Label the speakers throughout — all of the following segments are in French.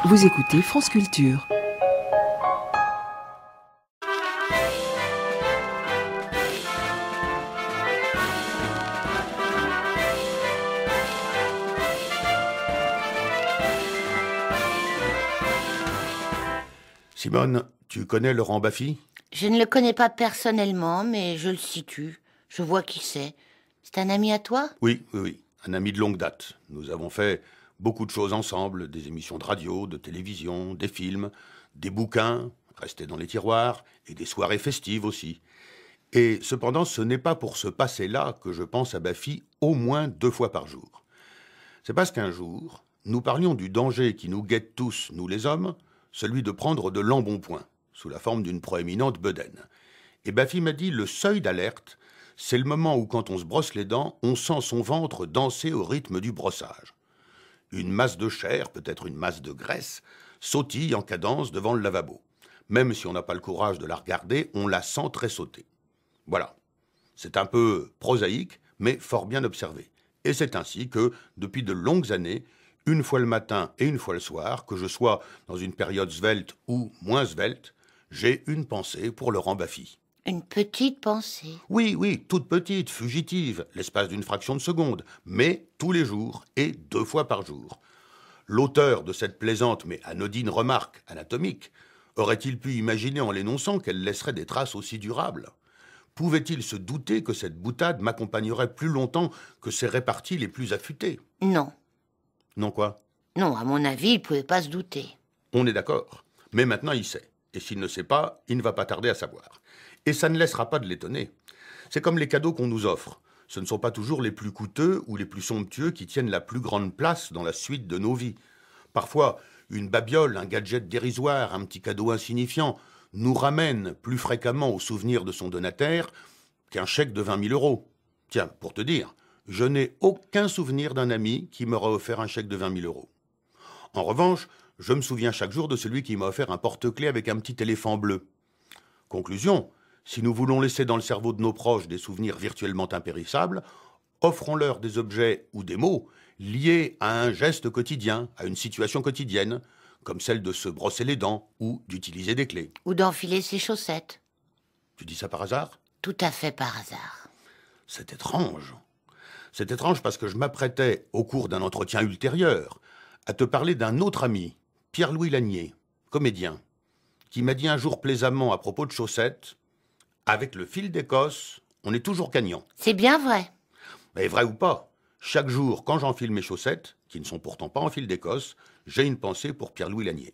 Speaker 1: Vous écoutez France Culture.
Speaker 2: Simone, tu connais Laurent Baffy?
Speaker 3: Je ne le connais pas personnellement, mais je le situe. Je vois qui c'est. C'est un ami à toi?
Speaker 2: Oui, un ami de longue date. Nous avons fait beaucoup de choses ensemble, des émissions de radio, de télévision, des films, des bouquins, restés dans les tiroirs, et des soirées festives aussi. Et cependant, ce n'est pas pour ce passé-là que je pense à Baffy au moins 2 fois par jour. C'est parce qu'un jour, nous parlions du danger qui nous guette tous, nous les hommes, celui de prendre de l'embonpoint, sous la forme d'une proéminente bedaine. Et Baffy m'a dit, le seuil d'alerte, c'est le moment où, quand on se brosse les dents, on sent son ventre danser au rythme du brossage. Une masse de chair, peut-être une masse de graisse, sautille en cadence devant le lavabo. Même si on n'a pas le courage de la regarder, on la sent tressauter. Voilà. C'est un peu prosaïque, mais fort bien observé. Et c'est ainsi que, depuis de longues années, une fois le matin et une fois le soir, que je sois dans une période svelte ou moins svelte, j'ai une pensée pour Laurent Baffy.
Speaker 3: Une petite pensée.
Speaker 2: Oui, toute petite, fugitive, l'espace d'une fraction de seconde, mais tous les jours et 2 fois par jour. L'auteur de cette plaisante mais anodine remarque anatomique aurait-il pu imaginer en l'énonçant qu'elle laisserait des traces aussi durables? Pouvait-il se douter que cette boutade m'accompagnerait plus longtemps que ses réparties les plus affûtées?
Speaker 3: Non.
Speaker 2: Non quoi?
Speaker 3: Non, à mon avis, il ne pouvait pas se douter.
Speaker 2: On est d'accord. Mais maintenant, il sait. Et s'il ne sait pas, il ne va pas tarder à savoir. Et ça ne laissera pas de l'étonner. C'est comme les cadeaux qu'on nous offre. Ce ne sont pas toujours les plus coûteux ou les plus somptueux qui tiennent la plus grande place dans la suite de nos vies. Parfois, une babiole, un gadget dérisoire, un petit cadeau insignifiant nous ramène plus fréquemment au souvenir de son donataire qu'un chèque de 20 000 euros. Tiens, pour te dire, je n'ai aucun souvenir d'un ami qui m'aurait offert un chèque de 20 000 euros. En revanche, je me souviens chaque jour de celui qui m'a offert un porte-clés avec un petit éléphant bleu. Conclusion, si nous voulons laisser dans le cerveau de nos proches des souvenirs virtuellement impérissables, offrons-leur des objets ou des mots liés à un geste quotidien, à une situation quotidienne, comme celle de se brosser les dents ou d'utiliser des clés.
Speaker 3: Ou d'enfiler ses chaussettes.
Speaker 2: Tu dis ça par hasard?
Speaker 3: Tout à fait par hasard.
Speaker 2: C'est étrange. C'est étrange parce que je m'apprêtais, au cours d'un entretien ultérieur, à te parler d'un autre ami, Pierre-Louis Lanier, comédien, qui m'a dit un jour plaisamment à propos de chaussettes, « Avec le fil d'Écosse, on est toujours gagnant. »
Speaker 3: C'est bien vrai.
Speaker 2: Mais vrai ou pas, chaque jour, quand j'enfile mes chaussettes, qui ne sont pourtant pas en fil d'Écosse, j'ai une pensée pour Pierre-Louis Lanier.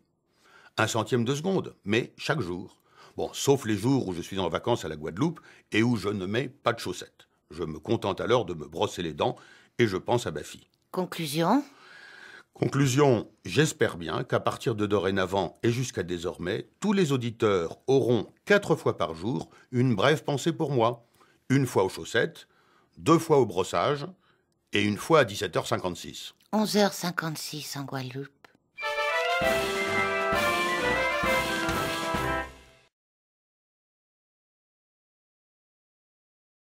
Speaker 2: 1/100 de seconde, mais chaque jour. Bon, sauf les jours où je suis en vacances à la Guadeloupe et où je ne mets pas de chaussettes. Je me contente alors de me brosser les dents et je pense à Baffy.
Speaker 3: Conclusion?
Speaker 2: Conclusion, j'espère bien qu'à partir de dorénavant et jusqu'à désormais, tous les auditeurs auront 4 fois par jour une brève pensée pour moi. 1 fois aux chaussettes, 2 fois au brossage et 1 fois à 17h56.
Speaker 3: 11h56 en Guadeloupe.